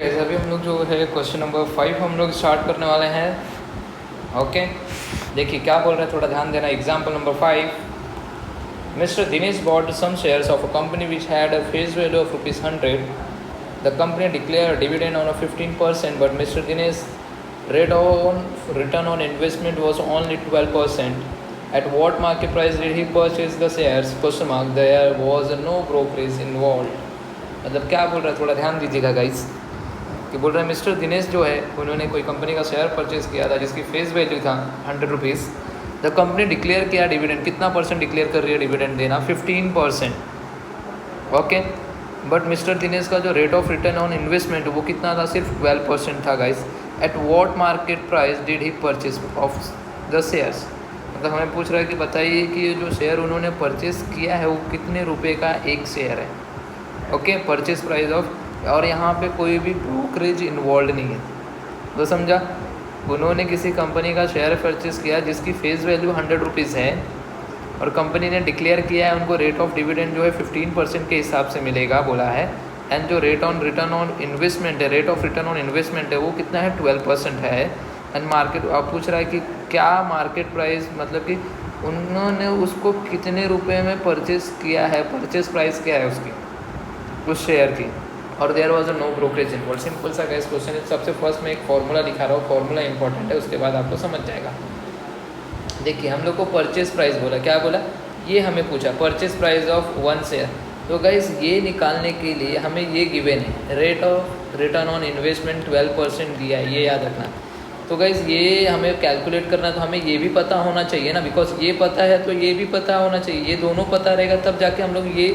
ऐसा भी हम लोग जो है क्वेश्चन नंबर 5 हम लोग स्टार्ट करने वाले हैं। ओके, देखिए क्या बोल रहे हैं, थोड़ा ध्यान देना। Example number 5, mister Dinesh bought some shares of a company which had a face value of ₹100. The company declared a dividend on a 15%, but Mr. Dinesh rate on return on investment was only 12%. At what market price did he purchase the shares? Question mark. There was no brokerage involved. मतलब क्या बोल रहा है, थोड़ा ध्यान दीजिएगा guys. कि बोल रहे हैं मिस्टर दिनेश जो है उन्होंने कोई कंपनी का शेयर परचेज किया था जिसकी फेस वैल्यू था ₹100। द कंपनी डिक्लेयर किया डिविडेंड, कितना परसेंट डिक्लेयर कर रही है डिविडेंड देना? 15%। ओके, बट मिस्टर दिनेश का जो rate of return on investment वो कितना था? सिर्फ 12% था guys. At what market price did he purchase of the shares? मतलब हमें पूछ रहा है कि बताइए कि ये जो शेयर उन्होंने परचेज किया है वो कितने रुपए का एक शेयर है। ओके, परचेज प्राइस ऑफ, और यहाँ पे कोई भी ब्रोकरेज इन्वॉल्व नहीं है, तो समझा। उन्होंने किसी कंपनी का शेयर परचेज किया जिसकी फेस वैल्यू ₹100 है और कंपनी ने डिक्लेयर किया है उनको रेट ऑफ डिविडेंड जो है 15% के हिसाब से मिलेगा बोला है। एंड जो rate on return on investment है, rate of return on investment है वो कितना है? 12% है। एंड मार्केट, आप पूछ रहा है कि क्या मार्केट प्राइस, मतलब कि उन्होंने उसको कितने रुपए में परचेज किया है, परचेज प्राइस क्या है उसकी, उस शेयर की। और there was a no brokerage involve. Simple सा गैस क्वेश्चन है। सबसे फर्स्ट में एक फॉर्मूला लिखा रहा हूँ, फॉर्मूला इंपॉर्टेंट है, उसके बाद आपको समझ जाएगा। देखिए हम लोग को परचेज प्राइस बोला, क्या बोला, ये हमें पूछा परचेज प्राइस ऑफ 1 शेयर। तो गाइस ये निकालने के लिए हमें ये गिवन है, rate of return on investment 12% दिया है, ये याद रखना। तो गाइस ये हमें कैलकुलेट करना, तो हमें ये भी पता होना चाहिए ना, बिकॉज ये पता है तो ये भी पता होना चाहिए। ये दोनों पता रहेगा तब जाके हम लोग ये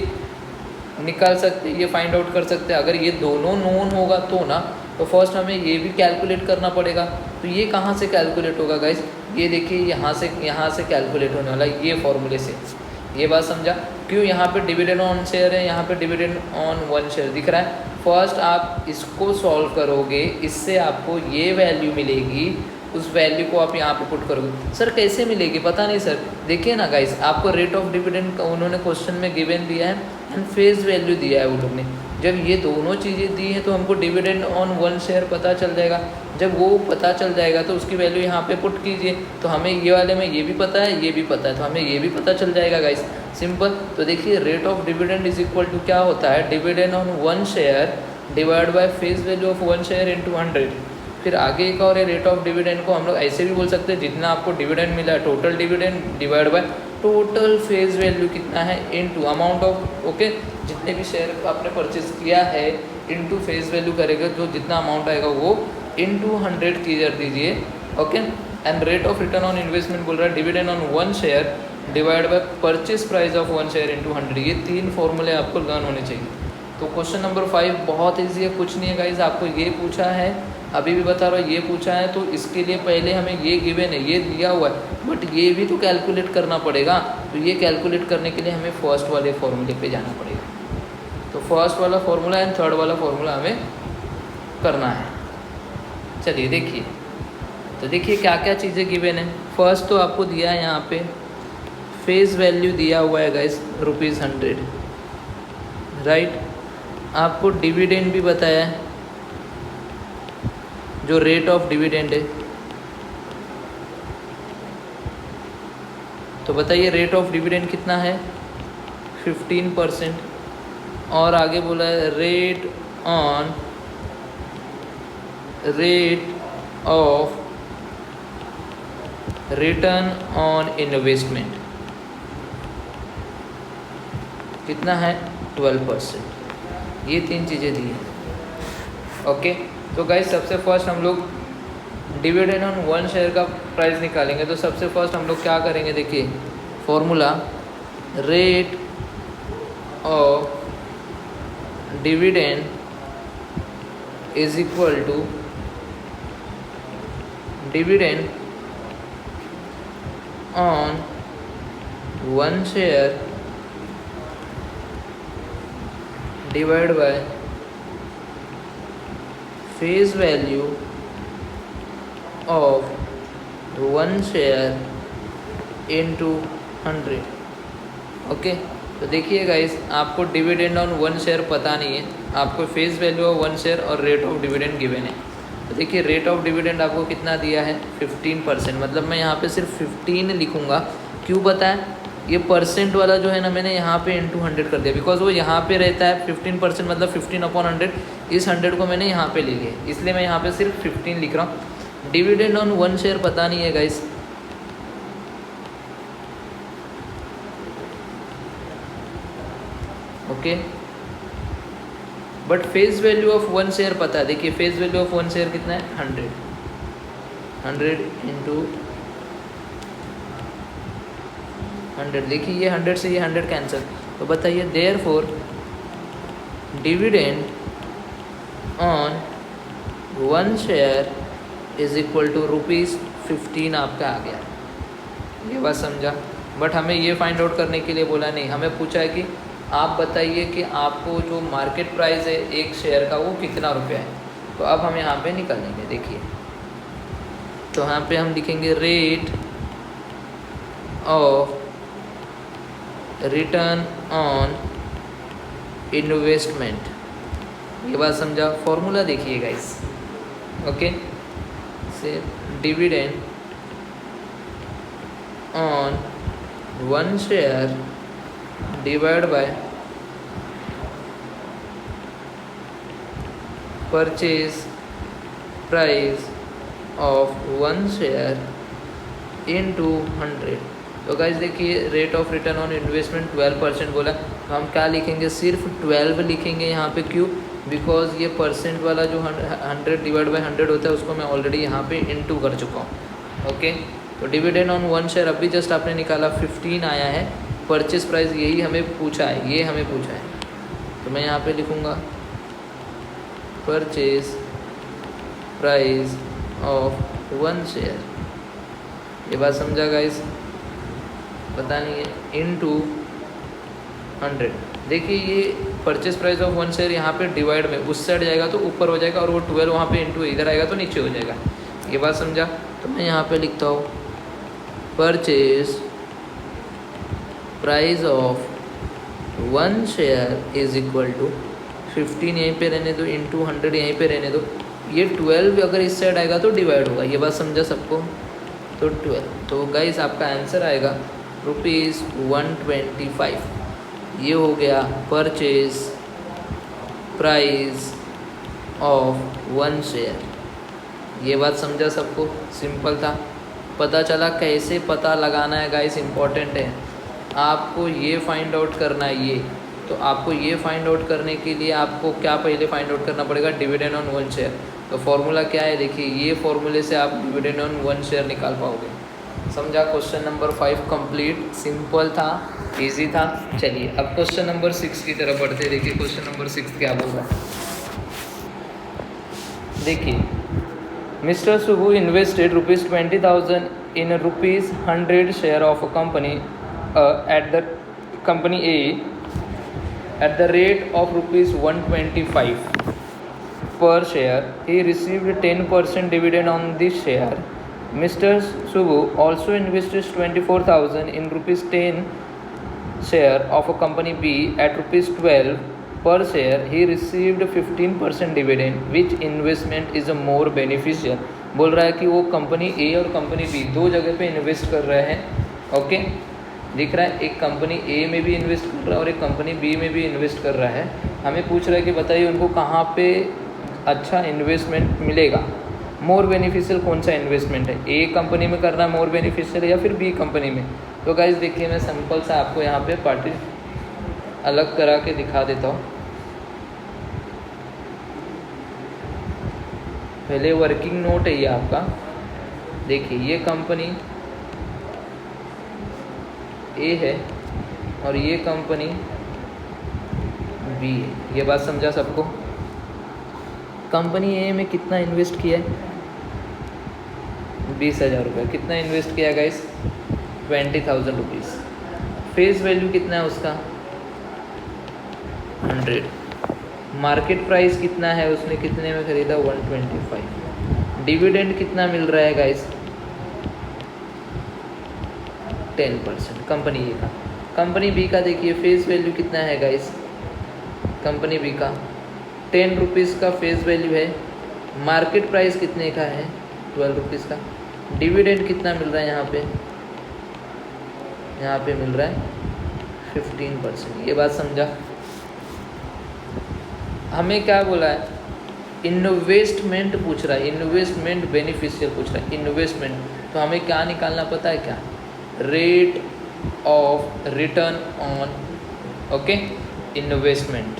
निकाल सकते, ये फाइंड आउट कर सकते हैं। अगर ये दोनों नोन होगा तो ना, तो फर्स्ट हमें ये भी कैलकुलेट करना पड़ेगा। तो ये कहाँ से कैलकुलेट होगा गाइस? ये देखिए यहाँ से कैलकुलेट होने वाला है, ये फॉर्मूले से। ये बात समझा? क्यों? यहाँ पे डिविडेंड ऑन शेयर है, यहाँ पे डिविडेंड ऑन 1 शेयर दिख रहा है। फर्स्ट आप इसको सॉल्व करोगे, इससे आपको ये वैल्यू मिलेगी, उस वैल्यू को आप यहाँ पे पुट करोगे। सर कैसे मिलेगी? पता नहीं सर। देखिए ना गाइस, आपको रेट ऑफ डिविडेंड उन्होंने क्वेश्चन में गिवन दिया है एंड फेस वैल्यू दिया है वो लोग ने। जब ये दोनों चीज़ें दी हैं तो हमको डिविडेंड ऑन 1 शेयर पता चल जाएगा। जब वो पता चल जाएगा तो उसकी वैल्यू यहाँ पे पुट कीजिए। तो हमें ये वाले में ये भी पता है, ये भी पता है, तो हमें ये भी पता चल जाएगा गाइस, सिंपल। तो देखिए rate of dividend is equal to क्या होता है? Dividend on 1 share divide by face value of 1 share into 100। फिर आगे एक और है, रेट ऑफ डिविडेंड को हम लोग ऐसे भी बोल सकते हैं, जितना आपको डिविडेंड मिला total dividend divide by total face value कितना है इनटू अमाउंट ऑफ, ओके, जितने भी शेयर आपने परचेज किया है इनटू फेस वैल्यू करेगा, जो जितना अमाउंट आएगा वो इनटू 100 कीजिए दीजिए। Okay, and rate of return on investment बोल रहा है dividend on 1 share divide by purchase price of 1 share into 100। ये 3 फॉर्मूले आपको लर्न होने चाहिए। तो क्वेश्चन नंबर 5 बहुत ईजी है, कुछ नहीं है गाइज। आपको ये पूछा है, अभी भी बता रहा हूँ, ये पूछा है तो इसके लिए पहले हमें ये गिवन है, ये दिया हुआ है, बट ये भी तो कैलकुलेट करना पड़ेगा। तो ये कैलकुलेट करने के लिए हमें फर्स्ट वाले फॉर्मूले पे जाना पड़ेगा। तो फर्स्ट वाला फॉर्मूला एंड थर्ड वाला फॉर्मूला हमें करना है। चलिए देखिए, तो देखिए क्या क्या चीज़ें गिवन है। फर्स्ट तो आपको दिया है यहाँ पे फेस वैल्यू दिया हुआ है गाइस ₹100, राइट। आपको डिविडेंड भी बताया है, जो रेट ऑफ डिविडेंड है। तो बताइए रेट ऑफ डिविडेंड कितना है? 15%। और आगे बोला है rate of return on investment कितना है? 12%। ये 3 चीज़ें दी हैं। ओके, तो गाइस सबसे फर्स्ट हम लोग डिविडेंड ऑन 1 शेयर का प्राइस निकालेंगे। तो सबसे फर्स्ट हम लोग क्या करेंगे, देखिए formula, rate of dividend is equal to dividend on 1 share divide by face value of 1 share into 100। Okay, तो देखिए गाइस, आपको डिविडेंड ऑन 1 शेयर पता नहीं है, आपको फेस वैल्यू ऑफ 1 शेयर और रेट ऑफ डिविडेंड गिवन है। तो देखिए रेट ऑफ डिविडेंड आपको कितना दिया है 15%, मतलब मैं यहाँ पे सिर्फ 15 लिखूँगा। क्यों पता है, ये परसेंट वाला जो है ना मैंने यहाँ पे इंटू 100 कर दिया, बिकॉज वो यहाँ पे रहता है 15%, मतलब 15/100। इस 100 को मैंने यहाँ पे ले लिया, इसलिए मैं यहाँ पे सिर्फ 15 लिख रहा हूँ। डिविडेंड ऑन 1 शेयर पता नहीं है guys, okay, but face value of 1 share पता है। देखिए फेस वैल्यू ऑफ 1 शेयर कितना है 100 इंटू 100। देखिए ये 100 से ये 100 कैंसिल, तो बताइए therefore dividend on 1 share is equal to ₹15 आपका आ गया। ये बात समझा, बट हमें ये फाइंड आउट करने के लिए बोला नहीं, हमें पूछा है कि आप बताइए कि आपको जो मार्केट प्राइस है एक शेयर का वो कितना रुपया है। तो अब हम यहाँ पे निकालेंगे, देखिए तो यहाँ पे हम लिखेंगे rate of return on investment. ये बात समझा, फॉर्मूला देखिए गाइस, ओके, से dividend on 1 share divide by purchase price of 1 share into 100। तो गाइस देखिए rate of return on investment 12% बोला, तो हम क्या लिखेंगे, सिर्फ 12 लिखेंगे यहाँ पे। क्यों, बिकॉज ये परसेंट वाला जो 100 डिवाइड बाय 100 होता है उसको मैं ऑलरेडी यहाँ पे इनटू कर चुका हूँ, ओके। तो डिविडेंड ऑन 1 शेयर अभी जस्ट आपने निकाला 15 आया है, परचेज प्राइस यही हमें पूछा है, ये हमें पूछा है, तो मैं यहाँ पे लिखूँगा परचेज प्राइस ऑफ 1 शेयर। ये बात समझा गाइस, पता नहीं है, इनटू 100। देखिए ये परचेज प्राइस ऑफ 1 शेयर यहाँ पे डिवाइड में उस साइड जाएगा तो ऊपर हो जाएगा, और वो 12 वहाँ पे इनटू इधर आएगा तो नीचे हो जाएगा। ये बात समझा, तो मैं यहाँ पे लिखता हूँ purchase price of 1 share is equal to 15 यहीं पे रहने दो, इंटू 100 यहीं पे रहने दो। ये 12 अगर इस साइड आएगा तो डिवाइड होगा, ये बात समझा सबको। तो 12, तो गाइस आपका आंसर आएगा ₹125। ये हो गया परचेज प्राइस ऑफ 1 शेयर। ये बात समझा सबको, सिंपल था। पता चला कैसे पता लगाना है गाइस, इम्पॉर्टेंट है, आपको ये फाइंड आउट करना है। ये तो आपको ये फाइंड आउट करने के लिए आपको क्या पहले फाइंड आउट करना पड़ेगा, डिविडेंड ऑन 1 शेयर। तो फॉर्मूला क्या है, देखिए ये फॉर्मूले से आप डिविडेंड ऑन 1 शेयर निकाल पाओगे। समझा, क्वेश्चन नंबर 5 कंप्लीट, सिंपल था, इजी था। चलिए अब क्वेश्चन नंबर 6 की तरफ बढ़ते हैं। देखिए क्वेश्चन नंबर 6 क्या बोल रहा है, देखिए mister Subbu invested ₹20,000 in ₹100 share of a company at the company A at the rate of ₹125 per share. He received 10% dividend on this share. Mr. Subu also invested 24,000 in ₹10 share of a company B at ₹12 per share. He received 15% dividend. Which investment is a more beneficial? बोल रहा है कि वो company ए और company B दो जगह पे invest कर रहे हैं, ओके। दिख रहा है एक कंपनी ए में भी इन्वेस्ट कर रहा है और एक कंपनी बी में भी इन्वेस्ट कर रहा है। हमें पूछ रहा है कि बताइए उनको कहाँ पे अच्छा इन्वेस्टमेंट मिलेगा, मोर बेनिफिशियल कौन सा इन्वेस्टमेंट है, ए कंपनी में करना मोर बेनिफिशियल है या फिर बी कंपनी में। तो गाइस देखिए मैं सिंपल सा आपको यहाँ पे पार्टी अलग करा के दिखा देता हूँ। पहले वर्किंग नोट है ये आपका, देखिए ये कंपनी ए है और ये कंपनी बी है। ये बात समझा सबको। कंपनी ए में कितना इन्वेस्ट किया है, 20,000 रुपये। कितना इन्वेस्ट किया गाइस, 20,000 रुपीज़। फेस वैल्यू कितना है उसका, 100। मार्केट प्राइस कितना है, उसने कितने में खरीदा, 125। डिविडेंड कितना मिल रहा है गाइस, 10% कंपनी ए का। कंपनी बी का देखिए फेस वैल्यू कितना है गाइस, कंपनी बी का ₹10 का फेस वैल्यू है, मार्केट प्राइस कितने का है, ₹12 का, डिविडेंड कितना मिल रहा है यहाँ पे मिल रहा है 15%। ये बात समझा। हमें क्या बोला है, इन्वेस्टमेंट पूछ रहा है, इन्वेस्टमेंट बेनिफिशियल पूछ रहा है, इन्वेस्टमेंट। तो हमें क्या निकालना पता है क्या, rate of return on investment.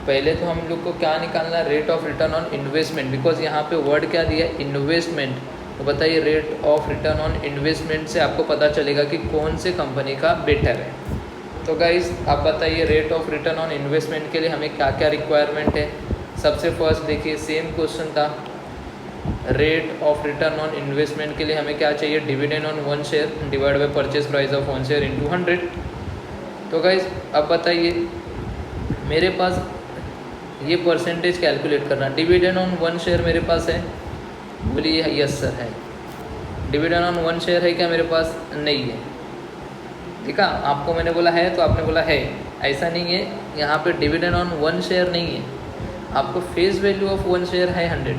पहले तो हम लोग को क्या निकालना है, rate of return on investment, because यहाँ पे वर्ड क्या दिया है, इन्वेस्टमेंट। तो बताइए rate of return on investment से आपको पता चलेगा कि कौन से कंपनी का बेटर है। तो गाइस आप बताइए rate of return on investment के लिए हमें क्या क्या रिक्वायरमेंट है। सबसे फर्स्ट देखिए सेम क्वेश्चन था, rate of return on investment के लिए हमें क्या चाहिए, dividend on 1 share divide by purchase price of 1 share into 100। तो गाइस अब बताइए मेरे पास ये परसेंटेज कैलकुलेट करना, डिविडेंड ऑन 1 शेयर मेरे पास है, बोलिए यस सर है। डिविडेंड ऑन 1 शेयर है क्या मेरे पास, नहीं है। ठीक है, आपको मैंने बोला है तो आपने बोला है, ऐसा नहीं है। यहाँ पे डिविडेंड ऑन 1 शेयर नहीं है, आपको फेस वैल्यू ऑफ 1 शेयर है 100।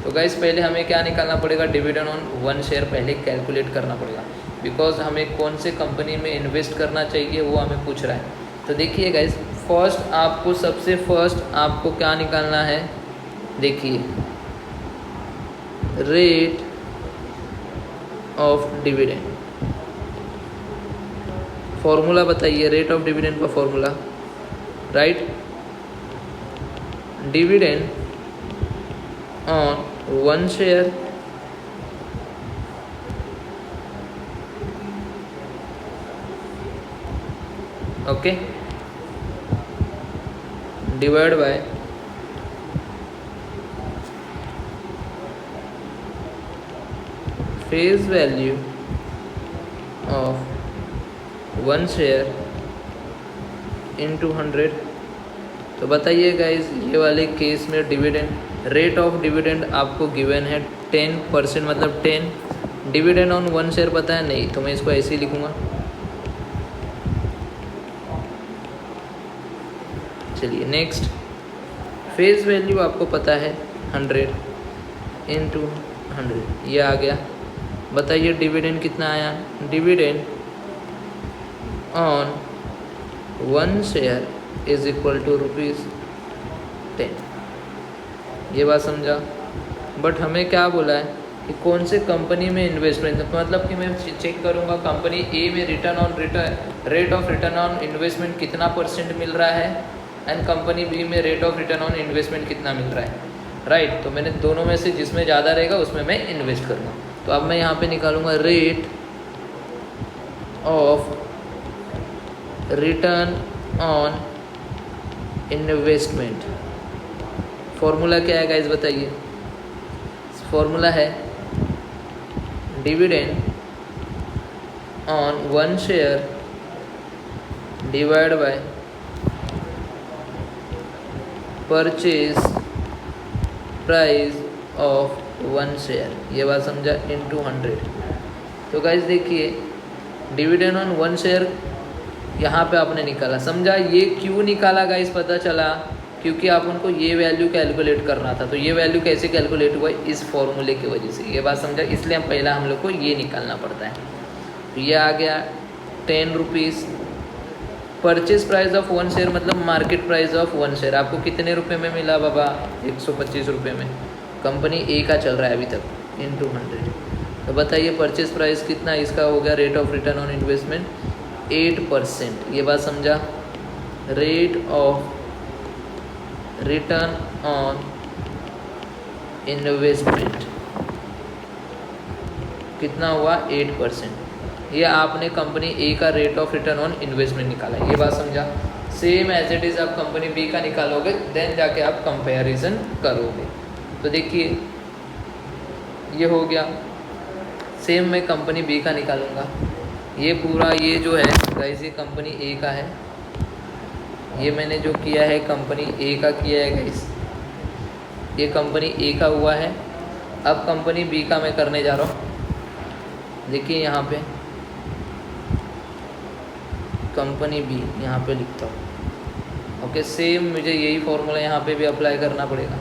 तो गाइस पहले हमें क्या निकालना पड़ेगा, डिविडेंड ऑन 1 शेयर पहले कैलकुलेट करना पड़ेगा, बिकॉज हमें कौन से कंपनी में इन्वेस्ट करना चाहिए वो हमें पूछ रहा है। तो देखिए गाइस सबसे फर्स्ट आपको क्या निकालना है, देखिए रेट ऑफ डिविडेंड, फॉर्मूला बताइए रेट ऑफ डिविडेंड का formula, right, dividend on 1 share divide by face value of 1 share into 100। तो बताइए गाइज ये वाले केस में डिविडेंड, रेट ऑफ डिविडेंड आपको गिवन है 10%, मतलब 10। डिविडेंड ऑन 1 शेयर पता है नहीं, तो मैं इसको ऐसे ही लिखूँगा। चलिए नेक्स्ट, फेस वैल्यू आपको पता है 100 इंटू 100, ये आ गया। बताइए डिविडेंड कितना आया, dividend on 1 share is equal to ₹10। ये बात समझा। बट हमें क्या बोला है कि कौन से कंपनी में इन्वेस्टमेंट, मतलब कि मैं चेक करूँगा कंपनी ए में rate of return on investment कितना % मिल रहा है, एंड कंपनी बी में rate of return on investment कितना मिल रहा है, राइट। तो मैंने दोनों में से जिसमें ज़्यादा रहेगा उसमें मैं इन्वेस्ट करूँगा। तो अब मैं यहाँ पे निकालूंगा rate of return on investment. Formula क्या है गाइस बताइए, फॉर्मूला है dividend on 1 share divide by purchase price of 1 share, ये बात समझा, इंटू 100। तो गाइस देखिए डिविडेंड ऑन 1 शेयर यहाँ पे आपने निकाला, समझा। ये क्यों निकाला गाइस पता चला, क्योंकि आप उनको ये वैल्यू कैलकुलेट करना था। तो ये वैल्यू कैसे कैलकुलेट हुआ, इस फॉर्मूले की वजह से, ये बात समझा। इसलिए हम लोग को ये निकालना पड़ता है। तो ये आ गया ₹10। परचेज प्राइस ऑफ 1 शेयर मतलब मार्केट प्राइस ऑफ 1 शेयर आपको कितने रुपए में मिला बाबा, 125 रुपये में। कंपनी ए का चल रहा है अभी तक, इंटू 100। तो बताइए परचेज प्राइस कितना इसका हो गया, rate of return on investment 8%। ये बात समझा। Rate of return on investment कितना हुआ, 8%। ये आपने कंपनी ए का rate of return on investment निकाला, ये बात समझा। सेम एज इट इज़ आप कंपनी बी का निकालोगे, देन जाके आप कंपैरिजन करोगे। तो देखिए ये हो गया, सेम मैं कंपनी बी का निकालूंगा। ये पूरा ये जो है गाइस ये कंपनी ए का है, ये मैंने जो किया है कंपनी ए का किया है गाइस, ये कंपनी ए का हुआ है। अब कंपनी बी का मैं करने जा रहा हूँ। देखिए यहाँ पे कंपनी बी यहाँ पे लिखता हूँ, ओके, सेम मुझे यही फॉर्मूला यहाँ पे भी अप्लाई करना पड़ेगा,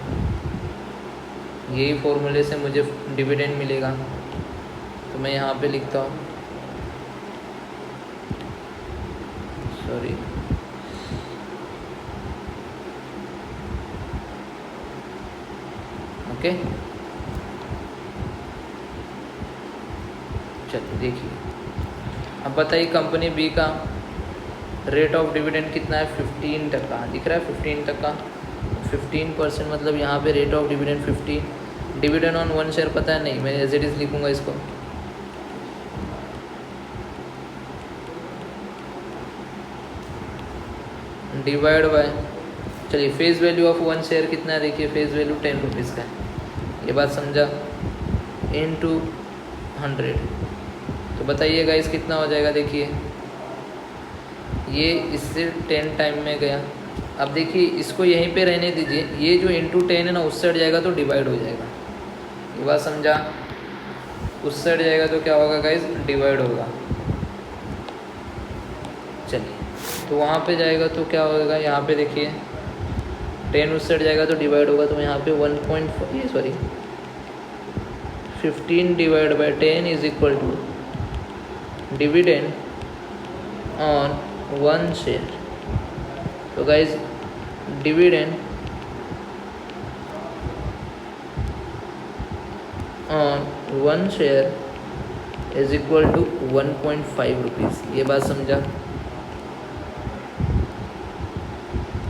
यही फॉर्मूले से मुझे डिविडेंड मिलेगा। तो मैं यहाँ पे लिखता हूँ, सॉरी, ओके। चलिए देखिए, अब बताइए कंपनी बी का रेट ऑफ डिविडेंड कितना है, 15%। दिख रहा है 15%, 15% मतलब यहाँ पे rate of dividend 15। Dividend on 1 share पता है नहीं, मैं एज इट इज़ लिखूँगा इसको, डिवाइड बाय, चलिए फेस वैल्यू ऑफ 1 शेयर कितना है, देखिए फेस वैल्यू 10 रुपीज़ का है, ये बात समझा, इनटू 100। तो बताइए गाइस कितना हो जाएगा, देखिए ये इससे 10 टाइम में गया। अब देखिए इसको यहीं पे रहने दीजिए, ये जो इंटू 10 है ना उस साइड जाएगा तो डिवाइड हो जाएगा, ये बात समझा, उस साइड जाएगा तो क्या होगा गाइस, डिवाइड होगा। चलिए तो वहाँ पे जाएगा तो क्या होगा, यहाँ पे देखिए 10 उस साइड जाएगा तो डिवाइड होगा, तो यहाँ पे 15 divide by 10 is equal to dividend on 1 share. तो guys dividend on 1 share is equal to 1.5 rupees, ये बात समझा।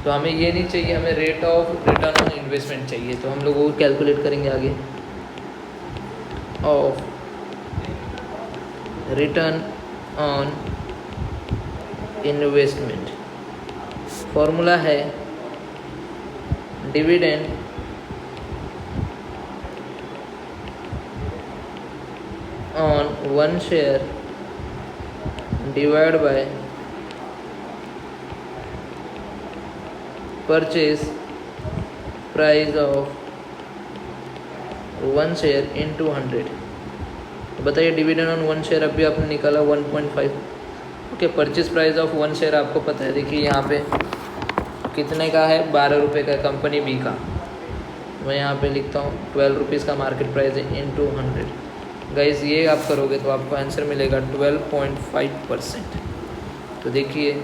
तो हमें ये नहीं चाहिए, हमें rate of return on investment चाहिए, तो हम लोग वो कैलकुलेट करेंगे आगे। Of return on investment, formula है dividend on 1 share divide by purchase price of 1 share into 100। तो बताइए डिविडेंड ऑन 1 शेयर अभी आपने निकाला 1.5। Okay, purchase price of 1 share आपको पता है, देखिए यहाँ पे कितने का है, 12 रुपये का, कंपनी बी का। मैं यहाँ पे लिखता हूँ 12 रुपीज़ का मार्केट प्राइस है इंटू 100। गाइस ये आप करोगे तो आपको आंसर मिलेगा 12.5%। तो देखिए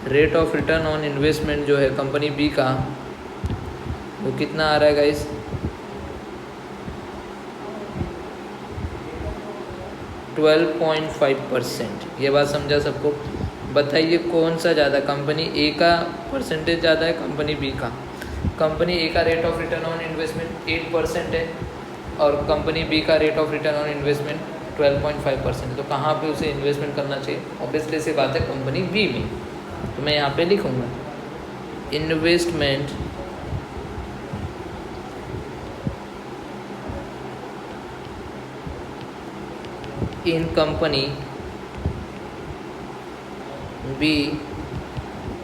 rate of return on investment जो है कंपनी बी का वो कितना आ रहा है गाइस, 12.5%। ये बात समझा सबको। बताइए कौन सा ज़्यादा, कंपनी ए का परसेंटेज ज़्यादा है कंपनी बी का? कंपनी ए का rate of return on investment 8% है और कंपनी बी का rate of return on investment 12.5%। तो कहाँ पे उसे इन्वेस्टमेंट करना चाहिए? ऑब्वियसली सी बात है कंपनी बी में। तो मैं यहाँ पे लिखूँगा investment in company B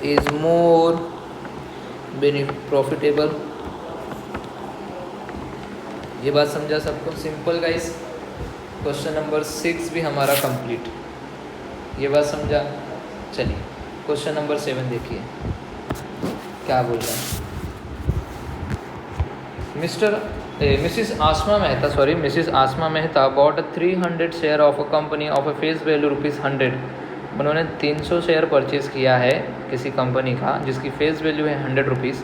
is more profitable. ये बात समझा सबको? Simple guys. क्वेश्चन नंबर 6 भी हमारा कंप्लीट। ये बात समझा? चलिए क्वेश्चन नंबर 7 देखिए क्या बोल रहा है। Mrs Asma Mehta bought 300 share of a company of a face value ₹100। उन्होंने 300 शेयर परचेज़ किया है किसी कंपनी का जिसकी फेस वैल्यू है ₹100।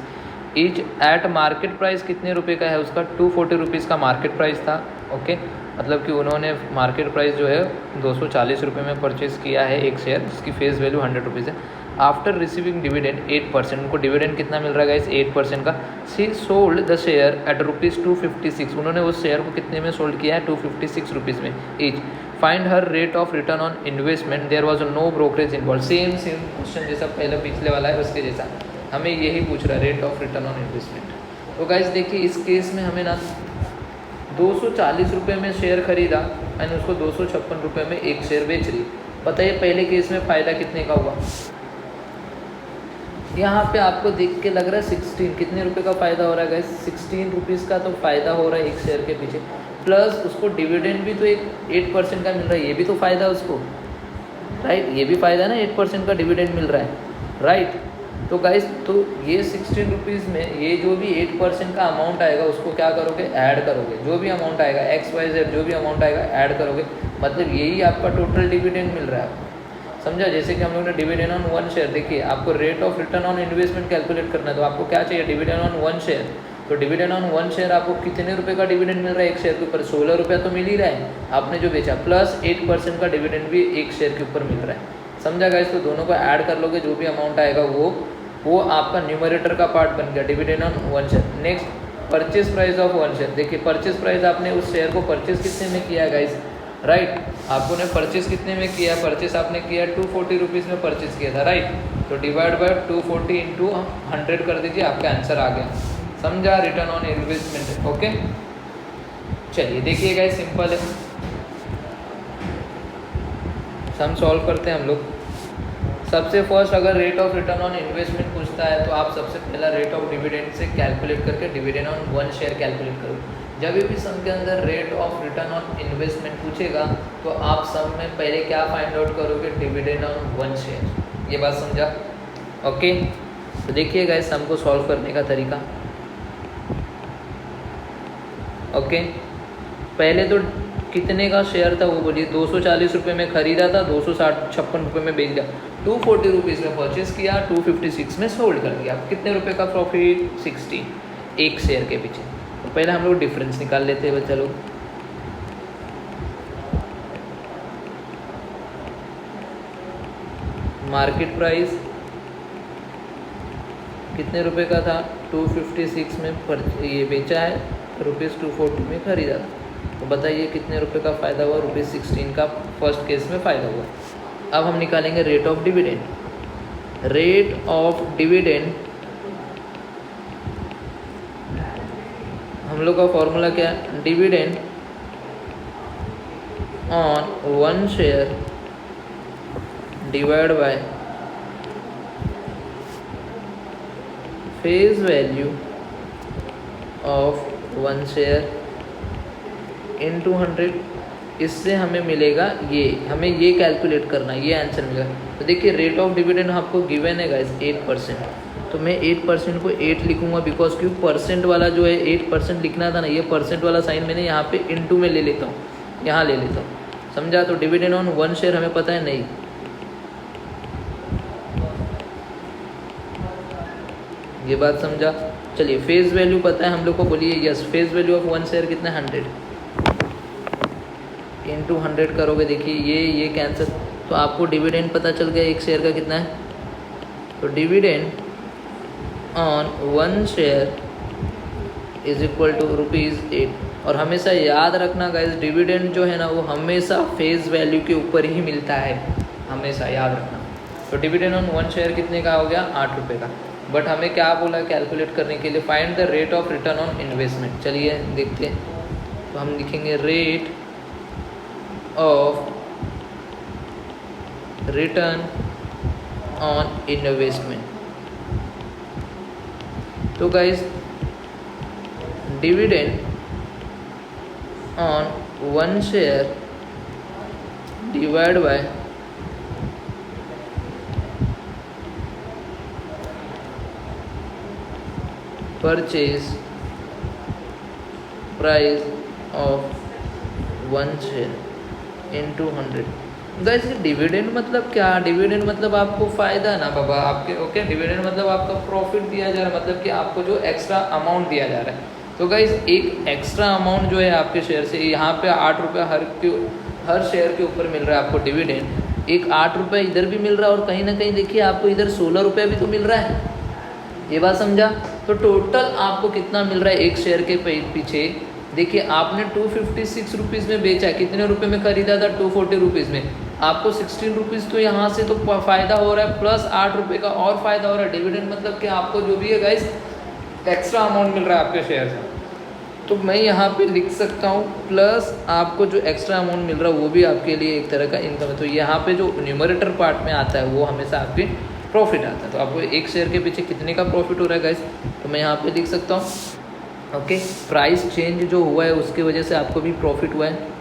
ईच एट मार्केट प्राइस कितने रुपए का है उसका? 240 रुपीज़ का मार्केट प्राइस था। ओके, मतलब कि उन्होंने मार्केट प्राइस जो है 240 रुपये में परचेज़ किया है एक शेयर जिसकी फेस वैल्यू 100 रुपीज़ है। आफ्टर रिसीविंग डिविडेंड 8%, उनको डिविडेंड कितना मिल रहा है इस 8% का? सी सोल्ड द शेयर एट ₹256। उन्होंने उस शेयर को कितने में सोल्ड किया है? 256 रुपीज़ में each. Find her rate of return on investment, there was no brokerage involve. Same question जैसा पहले पिछले वाला है उसके जैसा हमें यही पूछ रहा है, rate of return on investment. तो गाइस देखिए इस केस में हमें ना 240 रुपये में शेयर खरीदा एंड उसको 256 रुपये में एक शेयर बेच रही। बताइए पहले केस में फ़ायदा कितने का हुआ? यहाँ पे आपको देख के लग रहा है 16, कितने रुपए का फ़ायदा हो रहा है गाइस? 16 रुपीज़ का तो फ़ायदा हो रहा है एक शेयर के पीछे, प्लस उसको डिविडेंड भी तो एक 8% का मिल रहा है, ये भी तो फ़ायदा उसको, राइट? ये भी फ़ायदा ना, 8% का डिविडेंड मिल रहा है। राइट। तो गाइस तो ये 16 रुपीज़ में ये जो भी 8% का अमाउंट आएगा उसको क्या करोगे, ऐड करोगे। जो भी अमाउंट आएगा XYZ जो भी अमाउंट आएगा ऐड करोगे, मतलब यही आपका टोटल डिविडेंड मिल रहा है आपको। समझा। जैसे कि हम लोग ने डिविडेंड ऑन 1 शेयर, देखिए आपको rate of return on investment calculate करना है, तो आपको क्या चाहिए, डिविडेंड ऑन 1 शेयर। तो डिविडेंड ऑन 1 शेयर आपको कितने रुपए का डिविडेंड मिल रहा है एक शेयर के ऊपर, 16 रुपया तो मिल ही रहा है आपने जो बेचा, प्लस 8% का डिविडेंड भी एक शेयर के ऊपर मिल रहा है। समझा गाइस। तो दोनों को ऐड कर लोगे, जो भी अमाउंट आएगा वो आपका न्यूमरेटर का पार्ट बन गया, dividend on 1 share. Next purchase price of 1 share. देखिए परचेज प्राइस आपने उस शेयर को परचेज कितने में किया गाइस, राइट। आपको ने परचेज कितने में किया, परचेज आपने किया 240 रुपीज़ में परचेज किया था, राइट। तो डिवाइड बाय 240 इंटू 100 कर दीजिए, आपका आंसर आ गया। समझा। Return on investment. ओके चलिए देखिए गाइस, सिंपल है, सम सॉल्व करते हैं हम लोग। सबसे फर्स्ट अगर rate of return on investment पूछता है तो आप सबसे पहला रेट ऑफ डिविडेंड से कैलकुलेट करके डिविडेंड ऑन 1 शेयर कैलकुलेट करो। जब भी सम के अंदर rate of return on investment पूछेगा तो आप सम में पहले क्या फाइंड आउट करोगे, डिविडेंड ऑन 1 शेयर। ये बात समझा। ओके तो देखिए गाइस सम को सॉल्व करने का तरीका। ओके पहले तो कितने का शेयर था वो बोलिए, 240 रुपये में खरीदा था, 256 रुपये में बेच दिया, 240 रुपीज़ में परचेज किया, 256 में सोल्ड कर दिया। कितने रुपए का प्रॉफिट, 16 एक शेयर के पीछे। तो पहले हम लोग डिफरेंस निकाल लेते हैं बच्चा लोग। मार्केट प्राइस कितने रुपए का था, 256 में ये बेचा है, ₹240 में खरीदा था। तो बताइए कितने रुपए का फ़ायदा हुआ, ₹16 का फर्स्ट केस में फ़ायदा हुआ। अब हम निकालेंगे rate of dividend. Rate of dividend हम लोग का फॉर्मूला क्या है, dividend on 1 share divide by face value of 1 share into 100। इससे हमें मिलेगा ये, हमें ये कैलकुलेट करना, ये आंसर मिलेगा। तो देखिए रेट ऑफ डिविडेंड आपको गिवन है गाइस 8%, तो मैं 8% को 8 लिखूंगा बिकॉज क्यों, परसेंट वाला जो है 8% लिखना था ना, ये परसेंट वाला साइन मैंने यहाँ पे इनटू में ले लेता हूँ, यहाँ ले लेता हूँ। समझा। तो डिविडेंड ऑन 1 शेयर हमें पता है नहीं, ये बात समझा। चलिए फेस वैल्यू पता है हम लोग को, बोलिए yes. Face value of 1 share कितना, 100 इंटू 100 करोगे, देखिए ये कैंसिल, तो आपको डिविडेंड पता चल गया एक शेयर का कितना है। तो dividend on 1 share is equal to ₹8। और हमेशा याद रखना गाइस, डिविडेंड जो है ना वो हमेशा फेस वैल्यू के ऊपर ही मिलता है, हमेशा याद रखना। तो डिविडेंड ऑन 1 शेयर कितने का हो गया, 8 रुपये का। बट हमें क्या बोला कैलकुलेट करने के लिए, find the rate of return on investment. चलिए देखते हैं। तो हम लिखेंगे rate of return on investment. तो guys dividend on 1 share divide by purchase price of 1 share into 100। Guys dividend मतलब क्या, डिविडेंड मतलब आपको फ़ायदा ना बाबा आपके, ओके। डिविडेंड मतलब आपका प्रॉफिट दिया जा रहा है, मतलब कि आपको जो एक्स्ट्रा अमाउंट दिया जा रहा है। तो गाइस एक एक्स्ट्रा अमाउंट जो है आपके शेयर से, यहाँ पे 8 रुपये हर शेयर के ऊपर मिल रहा है आपको डिविडेंड। एक 8 रुपये इधर भी मिल रहा है और कहीं ना कहीं देखिए आपको इधर 16 रुपये भी तो मिल रहा है, ये बात समझा। तो टोटल आपको कितना मिल रहा है एक शेयर के पीछे, देखिए आपने 256 रुपीज़ में बेचा, कितने रुपए में खरीदा था, 240 रुपीज़ में। आपको 16 रुपीज़ तो यहाँ से तो फ़ायदा हो रहा है, प्लस 8 रुपये का और फ़ायदा हो रहा है। डिविडेंड मतलब कि आपको जो भी है गाइस एक्स्ट्रा अमाउंट मिल रहा है आपके शेयर से। तो मैं यहाँ पे लिख सकता हूँ प्लस आपको जो एक्स्ट्रा अमाउंट मिल रहा है वो भी आपके लिए एक तरह का इनकम है। तो यहाँ पे जो न्यूमरेटर पार्ट में आता है वो हमेशा आपके प्रॉफिट आता है। तो आपको एक शेयर के पीछे कितने का प्रॉफिट हो रहा है गाइस, तो मैं यहाँ पे लिख सकता हूँ, ओके। प्राइस चेंज जो हुआ है उसकी वजह से आपको भी प्रॉफिट हुआ है,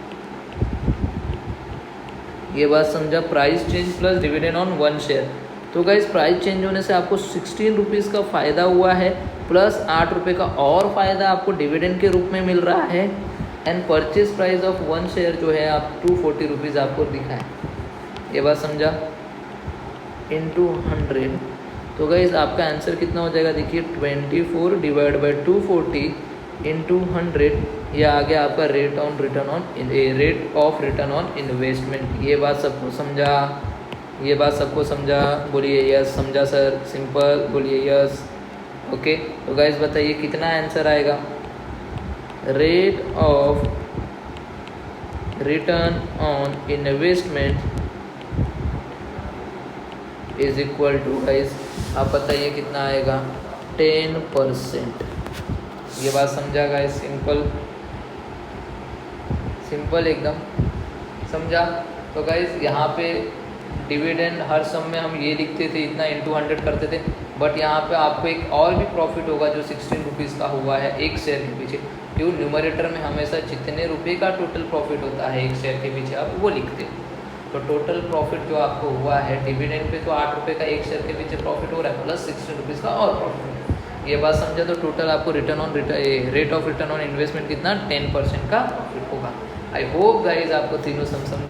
ये बात समझा। Price change plus dividend on 1 share, तो गाइस प्राइस चेंज होने से आपको 16 रुपीज़ का फ़ायदा हुआ है, प्लस 8 रुपये का और फ़ायदा आपको डिविडेंड के रूप में मिल रहा है। And purchase price of 1 share जो है आप 240 रुपीज़ आपको दिखा है। ये बात समझा? इंटू 100, तो गाइस आपका आंसर कितना हो जाएगा? देखिए 24 डिवाइड बाई 240 इंटू 100, यह आ गया आपका rate of return on investment. ये बात सबको समझा? ये बात सबको समझा? बोलिए यस। समझा सर? सिंपल, बोलिए यस। ओके, तो गाइस बताइए कितना आंसर आएगा? Rate of return on investment is equal to, guys आप बताइए कितना आएगा? 10%। ये बात समझा गाइस? सिंपल एकदम समझा? तो गाइस यहाँ पे डिविडेंड हर सम में हम ये लिखते थे, इतना इंटू 100 करते थे, बट यहाँ पे आपको एक और भी प्रॉफिट होगा जो 16 रुपीज़ का हुआ है एक शेयर के पीछे। क्यों? न्यूमरेटर में हमेशा जितने रुपये का टोटल प्रॉफिट होता है एक शेयर के पीछे आप वो लिखते हो। तो टोटल प्रॉफिट जो आपको हुआ है डिविडेंड पे, तो 8 रुपये का एक शेयर के पीछे प्रॉफिट हो रहा है, प्लस 16 रुपीज़ का और प्रॉफिट। ये बात समझा? तो टोटल आपको rate of return on investment कितना? 10% का प्रॉफिट होगा। आई होप गाइज आपको तीनों समझ